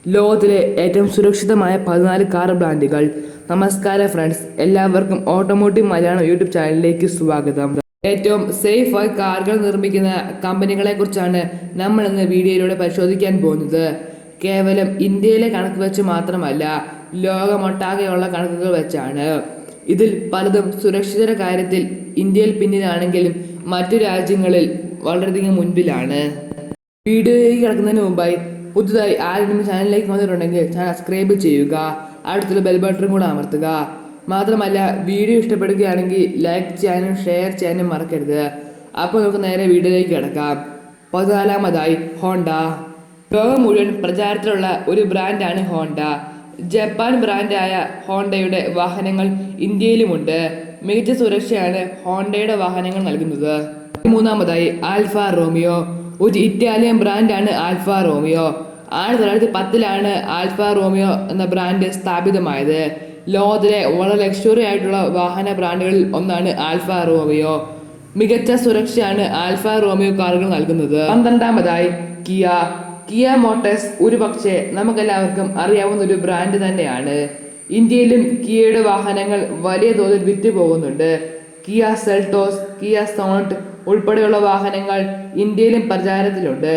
ലോകത്തിലെ ഏറ്റവും സുരക്ഷിതമായ 14 കാർ ബ്രാൻഡുകൾ. നമസ്കാരം ഫ്രണ്ട്സ്, എല്ലാവർക്കും ഓട്ടോമോട്ടീവ് മലയാളം യൂട്യൂബ് ചാനലിലേക്ക് സ്വാഗതം. ഏറ്റവും സേഫായി കാറുകൾ നിർമ്മിക്കുന്ന കമ്പനികളെ കുറിച്ചാണ് നമ്മൾ ഇന്ന് വീഡിയോയിലൂടെ പരിശോധിക്കാൻ പോകുന്നത്. കേവലം ഇന്ത്യയിലെ കണക്ക് വെച്ച് മാത്രമല്ല, ലോകമൊട്ടാകെയുള്ള കണക്കുകൾ വെച്ചാണ്. ഇതിൽ പലതും സുരക്ഷിതരുടെ കാര്യത്തിൽ ഇന്ത്യയിൽ പിന്നിലാണെങ്കിലും മറ്റു രാജ്യങ്ങളിൽ വളരെയധികം മുൻപിലാണ്. വീഡിയോയിലേക്ക് കിടക്കുന്നതിന് മുമ്പായി പുതുതായി ആരെങ്കിലും ചാനലിലേക്ക് വന്നിട്ടുണ്ടെങ്കിൽ ചാനൽ സബ്സ്ക്രൈബ് ചെയ്യുക, അടുത്തുള്ള ബെൽ ബട്ടൺ കൂടെ അമർത്തുക. മാത്രമല്ല, വീഡിയോ ഇഷ്ടപ്പെടുകയാണെങ്കിൽ ലൈക്ക് ചെയ്യാനും ഷെയർ ചെയ്യാനും മറക്കരുത്. അപ്പോൾ നമുക്ക് നേരെ വീഡിയോയിലേക്ക് കിടക്കാം. 14-മതായി ഹോണ്ട. ലോകം മുഴുവൻ പ്രചാരത്തിലുള്ള ഒരു ബ്രാൻഡാണ് ഹോണ്ട. ജപ്പാൻ ബ്രാൻഡായ ഹോണ്ടയുടെ വാഹനങ്ങൾ ഇന്ത്യയിലുമുണ്ട്. മികച്ച സുരക്ഷയാണ് ഹോണ്ടയുടെ വാഹനങ്ങൾ നൽകുന്നത്. 13-മതായി ആൽഫ റോമിയോ. ഒരു ഇറ്റാലിയൻ ബ്രാൻഡാണ് ആൽഫ റോമിയോ. 1910 ആൽഫ റോമിയോ എന്ന ബ്രാൻഡ് സ്ഥാപിതമായത്. ലോകത്തിലെ വളരെ ലക്ഷറി ആയിട്ടുള്ള വാഹന ബ്രാൻഡുകളിൽ ഒന്നാണ് ആൽഫ റോമിയോ. മികച്ച സുരക്ഷയാണ് ആൽഫ റോമിയോ കാറുകൾ നൽകുന്നത്. 12-മതായി കിയ. കിയ മോട്ടോഴ്സ് ഒരുപക്ഷെ നമുക്കെല്ലാവർക്കും അറിയാവുന്ന ഒരു ബ്രാൻഡ് തന്നെയാണ്. ഇന്ത്യയിലും കിയയുടെ വാഹനങ്ങൾ വലിയ തോതിൽ വിറ്റുപോകുന്നുണ്ട്. കിയ സെൽട്ടോസ്, കിയ സോണറ്റ് ഉൾപ്പെടെയുള്ള വാഹനങ്ങൾ ഇന്ത്യയിലും പ്രചാരത്തിലുണ്ട്.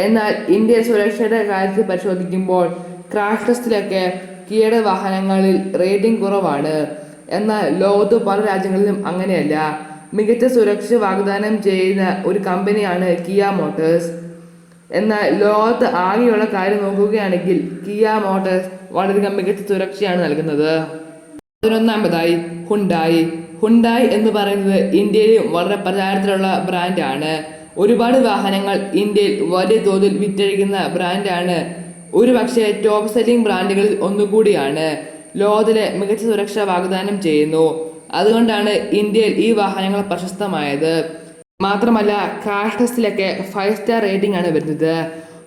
എന്നാൽ ഇന്ത്യൻ സുരക്ഷയുടെ കാര്യത്തിൽ പരിശോധിക്കുമ്പോൾ ക്രാഷ് ടെസ്റ്റിലൊക്കെ കിയയുടെ വാഹനങ്ങളിൽ റേറ്റിംഗ് കുറവാണ്. എന്നാൽ ലോകത്ത് പല രാജ്യങ്ങളിലും അങ്ങനെയല്ല. മികച്ച സുരക്ഷ വാഗ്ദാനം ചെയ്യുന്ന ഒരു കമ്പനിയാണ് കിയ മോട്ടോഴ്സ്. എന്നാൽ ലോകത്ത് ആകെയുള്ള കാര്യം നോക്കുകയാണെങ്കിൽ കിയ മോട്ടോഴ്സ് വളരെയധികം മികച്ച സുരക്ഷയാണ് നൽകുന്നത്. 11-മതായി ഹുണ്ടായി. ഹുണ്ടായി എന്ന് പറയുന്നത് ഇന്ത്യയിൽ വളരെ പ്രചാരത്തിലുള്ള ബ്രാൻഡാണ്. ഒരുപാട് വാഹനങ്ങൾ ഇന്ത്യയിൽ വലിയ തോതിൽ വിറ്റഴിക്കുന്ന ബ്രാൻഡാണ്. ഒരുപക്ഷെ ടോപ്പ് സെല്ലിംഗ് ബ്രാൻഡുകളിൽ ഒന്നുകൂടിയാണ്. ലോകത്തിലെ മികച്ച സുരക്ഷ വാഗ്ദാനം ചെയ്യുന്നു. അതുകൊണ്ടാണ് ഇന്ത്യയിൽ ഈ വാഹനങ്ങൾ പ്രശസ്തമായത്. മാത്രമല്ല, ക്രാഷ് ടെസ്റ്റിലൊക്കെ 5 സ്റ്റാർ റേറ്റിംഗ് ആണ് വരുന്നത്.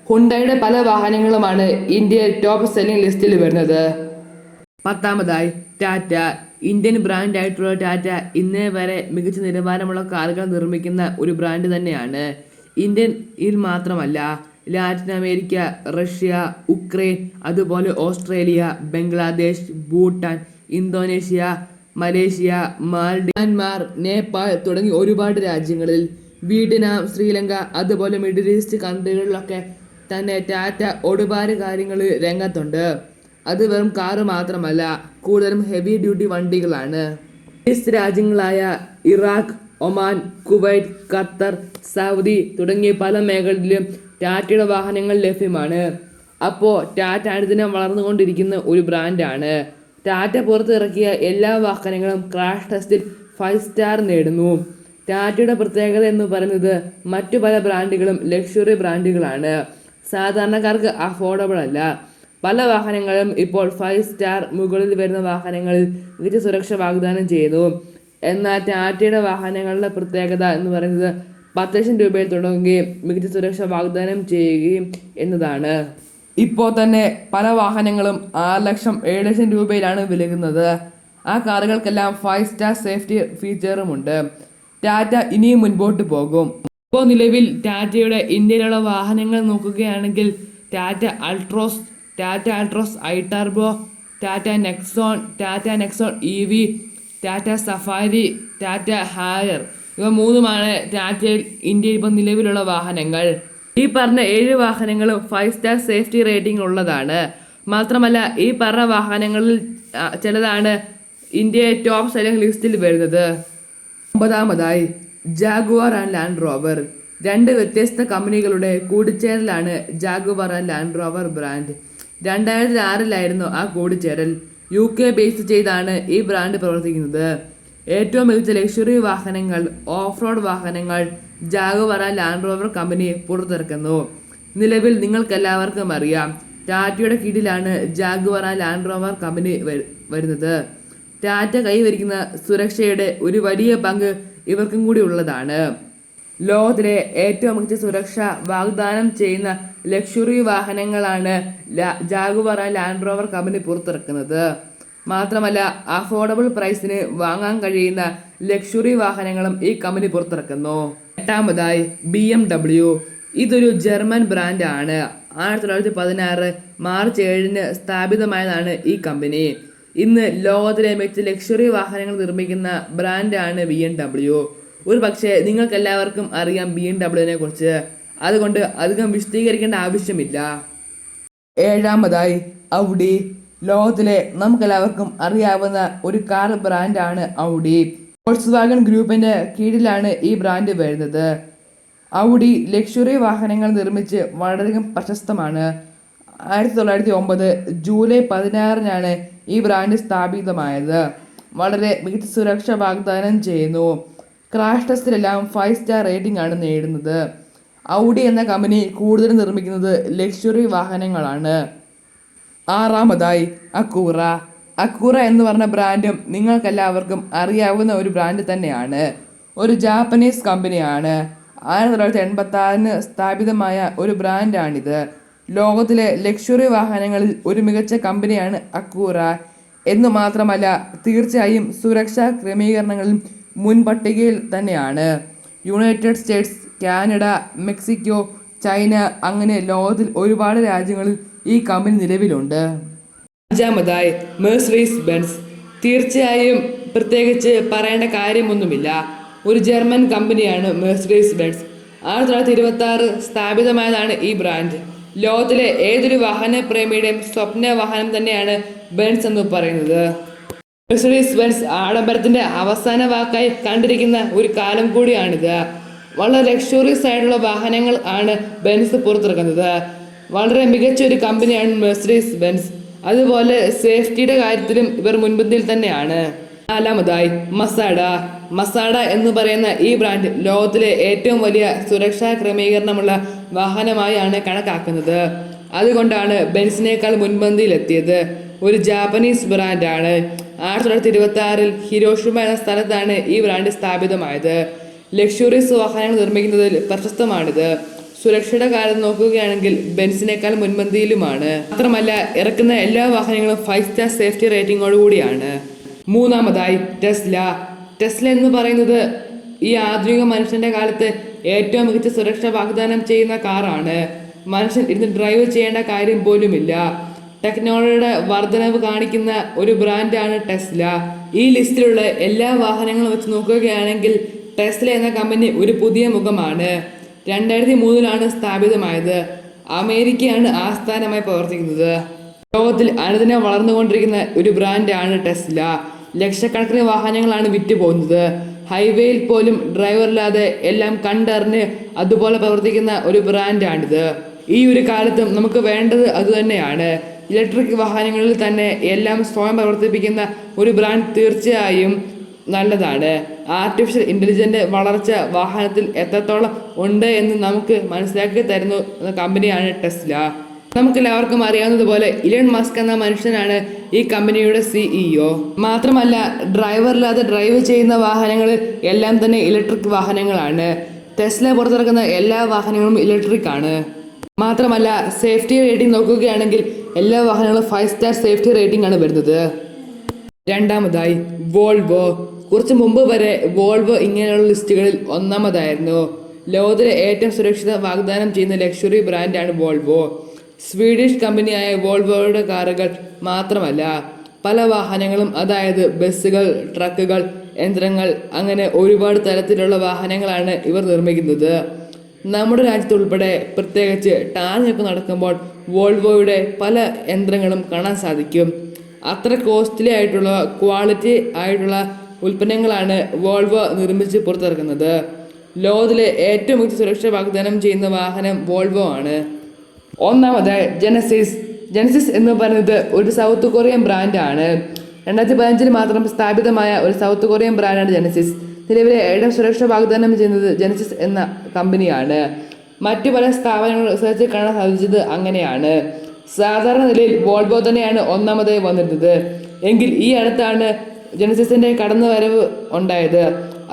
ഹുണ്ടായുടെ പല വാഹനങ്ങളുമാണ് ഇന്ത്യയിൽ ടോപ്പ് സെല്ലിംഗ് ലിസ്റ്റിൽ വരുന്നത്. 10-മതായി ടാറ്റ. ഇന്ത്യൻ ബ്രാൻഡായിട്ടുള്ള ടാറ്റ ഇന്നേ വരെ മികച്ച നിലവാരമുള്ള കാറുകൾ നിർമ്മിക്കുന്ന ഒരു ബ്രാൻഡ് തന്നെയാണ്. ഇന്ത്യയിൽ മാത്രമല്ല, ലാറ്റിൻ അമേരിക്ക, റഷ്യ, ഉക്രൈൻ, അതുപോലെ Australia, Bangladesh, Bhutan, Indonesia, Malaysia, Maldive, Myanmar, Nepal തുടങ്ങി ഒരുപാട് രാജ്യങ്ങളിൽ, വിയറ്റ്നാം, ശ്രീലങ്ക, അതുപോലെ മിഡിൽ ഈസ്റ്റ് കൺട്രികളിലൊക്കെ തന്നെ ടാറ്റ ഒരുപാട് കാര്യങ്ങളിൽ രംഗത്തുണ്ട്. അത് വെറും കാറ് മാത്രമല്ല, കൂടുതലും ഹെവി ഡ്യൂട്ടി വണ്ടികളാണ്. ഈസ്റ്റ് രാജ്യങ്ങളായ Iraq, Oman, Kuwait, Qatar, Saudi തുടങ്ങിയ പല മേഖലയിലും ടാറ്റയുടെ വാഹനങ്ങൾ ലഭ്യമാണ്. അപ്പോൾ ടാറ്റ അനുദിനം വളർന്നുകൊണ്ടിരിക്കുന്ന ഒരു ബ്രാൻഡാണ്. ടാറ്റ പുറത്തിറക്കിയ എല്ലാ വാഹനങ്ങളും ക്രാഷ് ടെസ്റ്റിൽ 5 സ്റ്റാർ നേടുന്നു. ടാറ്റയുടെ പ്രത്യേകത എന്ന് പറയുന്നത് മറ്റു പല ബ്രാൻഡുകളും ലക്ഷറി ബ്രാൻഡുകളാണ്. സാധാരണക്കാർക്ക് അഫോർഡബിൾ അല്ല. പല വാഹനങ്ങളും ഇപ്പോൾ 5 സ്റ്റാർ മുകളിൽ വരുന്ന വാഹനങ്ങളിൽ മികച്ച സുരക്ഷ വാഗ്ദാനം ചെയ്യുന്നു. എന്നാൽ ടാറ്റയുടെ വാഹനങ്ങളുടെ പ്രത്യേകത എന്ന് പറയുന്നത് 10 ലക്ഷം രൂപയിൽ തുടങ്ങുകയും മികച്ച സുരക്ഷ വാഗ്ദാനം ചെയ്യുകയും എന്നതാണ്. ഇപ്പോൾ തന്നെ പല വാഹനങ്ങളും 6 ലക്ഷം 7 ലക്ഷം രൂപയിലാണ് വിൽക്കുന്നത്. ആ കാറുകൾക്കെല്ലാം 5 സ്റ്റാർ സേഫ്റ്റി ഫീച്ചറുമുണ്ട്. ടാറ്റ ഇനിയും മുൻപോട്ട് പോകും. ഇപ്പോൾ നിലവിൽ ടാറ്റയുടെ ഇന്ത്യയിലുള്ള വാഹനങ്ങൾ നോക്കുകയാണെങ്കിൽ Tata Altroz, Tata Altroz I turbo, Tata Nexon EV, Tata safari, Tata Harrier, ഇവ മൂന്നുമാണ് ടാറ്റയിൽ ഇന്ത്യയിൽ ഇപ്പോൾ നിലവിലുള്ള വാഹനങ്ങൾ. ഈ പറഞ്ഞ 7 വാഹനങ്ങളും 5 സ്റ്റാർ സേഫ്റ്റി റേറ്റിംഗ് ഉള്ളതാണ്. മാത്രമല്ല, ഈ പറഞ്ഞ വാഹനങ്ങളിൽ ചിലതാണ് ഇന്ത്യയെ ടോപ്പ് സെല്ലിംഗ് ലിസ്റ്റിൽ വരുന്നത്. 9-മതായി ജാഗ്വാർ ആൻഡ് ലാൻഡ് റോവർ. 2 വ്യത്യസ്ത കമ്പനികളുടെ കൂടിച്ചേരലാണ് Jaguar and Land Rover brand. 2006 ആ കൂടിച്ചേരൽ. UK ബേസ് ചെയ്താണ് ഈ ബ്രാൻഡ് പ്രവർത്തിക്കുന്നത്. ഏറ്റവും മികച്ച ലക്ഷറി വാഹനങ്ങൾ, ഓഫ് റോഡ് വാഹനങ്ങൾ Jaguar and Land Rover company പുറത്തിറക്കുന്നു. നിലവിൽ നിങ്ങൾക്കെല്ലാവർക്കും അറിയാം, ടാറ്റയുടെ കീഴിലാണ് Jaguar and Land Rover company വരുന്നത്. ടാറ്റ കൈവരിക്കുന്ന സുരക്ഷയുടെ ഒരു വലിയ പങ്ക് ഇവർക്കും കൂടി ഉള്ളതാണ്. ലോകത്തിലെ ഏറ്റവും മികച്ച സുരക്ഷ വാഗ്ദാനം ചെയ്യുന്ന ലക്ഷറി വാഹനങ്ങളാണ് Jaguar and Land Rover company പുറത്തിറക്കുന്നത്. മാത്രമല്ല, അഫോർഡബിൾ പ്രൈസിന് വാങ്ങാൻ കഴിയുന്ന ലക്ഷറി വാഹനങ്ങളും ഈ കമ്പനി പുറത്തിറക്കുന്നു. 8-മതായി BMW. ഇതൊരു ജർമ്മൻ ബ്രാൻഡാണ്. 1916 മാർച്ച് 7 സ്ഥാപിതമായതാണ് ഈ കമ്പനി. ഇന്ന് ലോകത്തിലെ മികച്ച ലക്ഷറി വാഹനങ്ങൾ നിർമ്മിക്കുന്ന ബ്രാൻഡാണ് BMW. ഒരു പക്ഷേ നിങ്ങൾക്കെല്ലാവർക്കും അറിയാം BMWനെ കുറിച്ച്, അതുകൊണ്ട് അധികം വിശദീകരിക്കേണ്ട ആവശ്യമില്ല. ഏഴാമതായി ഔഡി. ലോകത്തിലെ നമുക്കെല്ലാവർക്കും അറിയാവുന്ന ഒരു കാർ ബ്രാൻഡാണ് ഔഡി. വോൾക്സ്വാഗൺ ഗ്രൂപ്പിന്റെ കീഴിലാണ് ഈ ബ്രാൻഡ് വരുന്നത്. ഔഡി ലക്ഷറി വാഹനങ്ങൾ നിർമ്മിച്ച് വളരെയധികം പ്രശസ്തമാണ്. 1909 ജൂലൈ 16 ഈ ബ്രാൻഡ് സ്ഥാപിതമായത്. വളരെ മികച്ച സുരക്ഷ വാഗ്ദാനം ചെയ്യുന്നു. ക്രാഷ് ടെസ്റ്റിലെല്ലാം 5 സ്റ്റാർ റേറ്റിംഗ് ആണ് നേടുന്നത്. ഔഡി എന്ന കമ്പനി കൂടുതൽ നിർമ്മിക്കുന്നത് ലക്ഷറി വാഹനങ്ങളാണ്. ആറാമതായി അക്കൂറ. അക്കൂറ എന്ന് പറഞ്ഞ ബ്രാൻഡും നിങ്ങൾക്കെല്ലാവർക്കും അറിയാവുന്ന ഒരു ബ്രാൻഡ് തന്നെയാണ്. ഒരു ജാപ്പനീസ് കമ്പനിയാണ്. 1986 സ്ഥാപിതമായ ഒരു ബ്രാൻഡാണിത്. ലോകത്തിലെ ലക്ഷറി വാഹനങ്ങളിൽ ഒരു മികച്ച കമ്പനിയാണ് അക്കൂറ എന്നു മാത്രമല്ല, തീർച്ചയായും സുരക്ഷാ ക്രമീകരണങ്ങളിൽ മുൻപട്ടികയിൽ തന്നെയാണ്. United States, Canada, Mexico, China അങ്ങനെ ലോകത്തിൽ ഒരുപാട് രാജ്യങ്ങളിൽ ഈ കമ്പനി നിലവിലുണ്ട്. അഞ്ചാമതായി മെഴ്സീഡീസ് ബെൻസ്. തീർച്ചയായും പ്രത്യേകിച്ച് പറയേണ്ട കാര്യമൊന്നുമില്ല, ഒരു ജർമ്മൻ കമ്പനിയാണ് മെഴ്സീഡീസ് ബെൻസ്. 1926 സ്ഥാപിതമായതാണ് ഈ ബ്രാൻഡ്. ലോകത്തിലെ ഏതൊരു വാഹനപ്രേമിയുടെയും സ്വപ്ന വാഹനം തന്നെയാണ് ബെൻസ് എന്ന് പറയുന്നത്. മെഴ്സീഡീസ് ബെൻസ് ആഡംബരത്തിന്റെ അവസാന വാക്കായി കണ്ടിരിക്കുന്ന ഒരു കാലം കൂടിയാണിത്. വളരെ ലക്ഷറിയസ് ആയിട്ടുള്ള വാഹനങ്ങൾ ആണ് ബെൻസ് പുറത്തിറക്കുന്നത്. വളരെ മികച്ച ഒരു കമ്പനിയാണ് മെഴ്സീഡീസ് ബെൻസ്. അതുപോലെ സേഫ്റ്റിയുടെ കാര്യത്തിലും ഇവർ മുൻപന്തിയിൽ തന്നെയാണ്. നാലാമതായി മസാഡ. മസാഡ എന്ന് പറയുന്ന ഈ ബ്രാൻഡ് ലോകത്തിലെ ഏറ്റവും വലിയ സുരക്ഷാ ക്രമീകരണമുള്ള വാഹനമായാണ് കണക്കാക്കുന്നത്. അതുകൊണ്ടാണ് ബെൻസിനേക്കാൾ മുൻപന്തിയിലെത്തിയത്. ഒരു ജാപ്പനീസ് ബ്രാൻഡാണ്. 1926 ഹിരോഷിമ എന്ന സ്ഥലത്താണ് ഈ ബ്രാൻഡ് സ്ഥാപിതമായത്. ലക്ഷറീസ് വാഹനങ്ങൾ നിർമ്മിക്കുന്നതിൽ പ്രശസ്തമാണിത്. സുരക്ഷയുടെ കാര്യം നോക്കുകയാണെങ്കിൽ ബെൻസിനേക്കാൾ മുൻപന്തിയിലുമാണ്. മാത്രമല്ല ഇറക്കുന്ന എല്ലാ വാഹനങ്ങളും 5 സ്റ്റാർ സേഫ്റ്റി റേറ്റിംഗോടുകൂടിയാണ്. മൂന്നാമതായി ടെസ്ല. ടെസ്ല എന്ന് പറയുന്നത് ഈ ആധുനിക മനുഷ്യന്റെ കാലത്ത് ഏറ്റവും മികച്ച സുരക്ഷ വാഗ്ദാനം ചെയ്യുന്ന കാറാണ്. മനുഷ്യൻ ഇരുന്ന് ഡ്രൈവ് ചെയ്യേണ്ട കാര്യം പോലുമില്ല. ടെക്നോളജിയുടെ വർധനവ് കാണിക്കുന്ന ഒരു ബ്രാൻഡാണ് ടെസ്ല. ഈ ലിസ്റ്റിലുള്ള എല്ലാ വാഹനങ്ങളും വെച്ച് നോക്കുകയാണെങ്കിൽ ടെസ്ല എന്ന കമ്പനി ഒരു പുതിയ മുഖമാണ്. 2003 സ്ഥാപിതമായത്. അമേരിക്കയാണ് ആസ്ഥാനമായി പ്രവർത്തിക്കുന്നത്. ലോകത്തിൽ അനുദിനം വളർന്നുകൊണ്ടിരിക്കുന്ന ഒരു ബ്രാൻഡാണ് ടെസ്ല. ലക്ഷക്കണക്കിന് വാഹനങ്ങളാണ് വിറ്റുപോകുന്നത്. ഹൈവേയിൽ പോലും ഡ്രൈവറില്ലാതെ എല്ലാം കണ്ടറിഞ്ഞ് അതുപോലെ പ്രവർത്തിക്കുന്ന ഒരു ബ്രാൻഡാണിത്. ഈ ഒരു കാലത്തും നമുക്ക് വേണ്ടത് അതുതന്നെയാണ്. ഇലക്ട്രിക് വാഹനങ്ങളിൽ തന്നെ എല്ലാം സ്വയം പ്രവർത്തിപ്പിക്കുന്ന ഒരു ബ്രാൻഡ് തീർച്ചയായും നല്ലതാണ്. ആർട്ടിഫിഷ്യൽ ഇൻ്റലിജൻ്റ് വളർച്ച വാഹനത്തിൽ എത്രത്തോളം ഉണ്ട് എന്ന് നമുക്ക് മനസ്സിലാക്കി തരുന്ന കമ്പനിയാണ് ടെസ്ല. നമുക്കെല്ലാവർക്കും അറിയാവുന്നതുപോലെ ഇലൺ മസ്ക് എന്ന മനുഷ്യനാണ് ഈ കമ്പനിയുടെ CEO. മാത്രമല്ല ഡ്രൈവറില്ലാതെ ഡ്രൈവ് ചെയ്യുന്ന വാഹനങ്ങൾ എല്ലാം തന്നെ ഇലക്ട്രിക് വാഹനങ്ങളാണ്. ടെസ്ല പുറത്തിറക്കുന്ന എല്ലാ വാഹനങ്ങളും ഇലക്ട്രിക് ആണ്. മാത്രമല്ല സേഫ്റ്റി റേറ്റിംഗ് നോക്കുകയാണെങ്കിൽ എല്ലാ വാഹനങ്ങളും 5 സ്റ്റാർ സേഫ്റ്റി റേറ്റിംഗ് ആണ് വരുന്നത്. രണ്ടാമതായി വോൾവോ. കുറച്ച് മുമ്പ് വരെ വോൾവോ ഇങ്ങനെയുള്ള ലിസ്റ്റുകളിൽ ഒന്നാമതായിരുന്നു. ലോകത്തിലെ ഏറ്റവും സുരക്ഷിത വാഗ്ദാനം ചെയ്യുന്ന ലക്ഷറി ബ്രാൻഡാണ് വോൾവോ. സ്വീഡിഷ് കമ്പനിയായ വോൾവോയുടെ കാറുകൾ മാത്രമല്ല പല വാഹനങ്ങളും, അതായത് ബസ്സുകൾ, ട്രക്കുകൾ, യന്ത്രങ്ങൾ അങ്ങനെ ഒരുപാട് തരത്തിലുള്ള വാഹനങ്ങളാണ് ഇവർ നിർമ്മിക്കുന്നത്. നമ്മുടെ രാജ്യത്തുൾപ്പെടെ പ്രത്യേകിച്ച് ടാറിനൊക്കെ നടക്കുമ്പോൾ വോൾവോയുടെ പല യന്ത്രങ്ങളും കാണാൻ സാധിക്കും. അത്ര കോസ്റ്റ്ലി ആയിട്ടുള്ള ക്വാളിറ്റി ആയിട്ടുള്ള ഉൽപ്പന്നങ്ങളാണ് വോൾവോ നിർമ്മിച്ച് പുറത്തിറക്കുന്നത്. ലോകത്തിലെ ഏറ്റവും മികച്ച സുരക്ഷ വാഗ്ദാനം ചെയ്യുന്ന വാഹനം വോൾവോ ആണ്. ഒന്നാമത് ജെനസിസ്. ജെനസിസ് എന്ന് പറയുന്നത് ഒരു സൗത്ത് കൊറിയൻ ബ്രാൻഡാണ്. 2015 മാത്രം സ്ഥാപിതമായ ഒരു സൗത്ത് കൊറിയൻ ബ്രാൻഡാണ് ജെനസിസ്. നിലവിലെ ഏറ്റവും സുരക്ഷ വാഗ്ദാനം ചെയ്യുന്നത് ജെനസിസ് എന്ന കമ്പനിയാണ്. മറ്റു പല സ്ഥാപനങ്ങൾ റിസർച്ച് കാണാൻ സാധിച്ചത് അങ്ങനെയാണ്. സാധാരണ നിലയിൽ വോൾവോ തന്നെയാണ് ഒന്നാമതായി വന്നിരുന്നത്. എങ്കിൽ ഈ അടുത്താണ് ജെനസിസിന്റെ കടന്നുവരവ് ഉണ്ടായത്,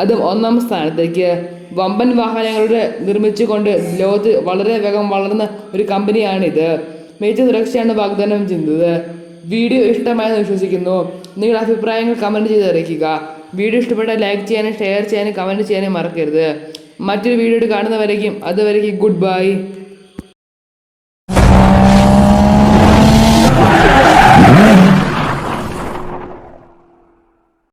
അതും ഒന്നാം സ്ഥാനത്തേക്ക്. വമ്പൻ വാഹനങ്ങളുടെ നിർമ്മിച്ചുകൊണ്ട് ലോകത്ത് വളരെ വേഗം വളർന്ന ഒരു കമ്പനിയാണിത്. മികച്ച സുരക്ഷയാണ് വാഗ്ദാനം ചെയ്യുന്നത്. വീഡിയോ ഇഷ്ടമായെന്ന് വിശ്വസിക്കുന്നു. നിങ്ങളുടെ അഭിപ്രായങ്ങൾ കമൻറ്റ് ചെയ്ത് അറിയിക്കുക. വീഡിയോ ഇഷ്ടപ്പെട്ടാൽ ലൈക്ക് ചെയ്യാനും ഷെയർ ചെയ്യാനും കമൻറ്റ് ചെയ്യാനും മറക്കരുത്. മറ്റൊരു വീഡിയോ കാണുന്നവരേക്കും അതുവരേക്കും ഗുഡ് ബൈ.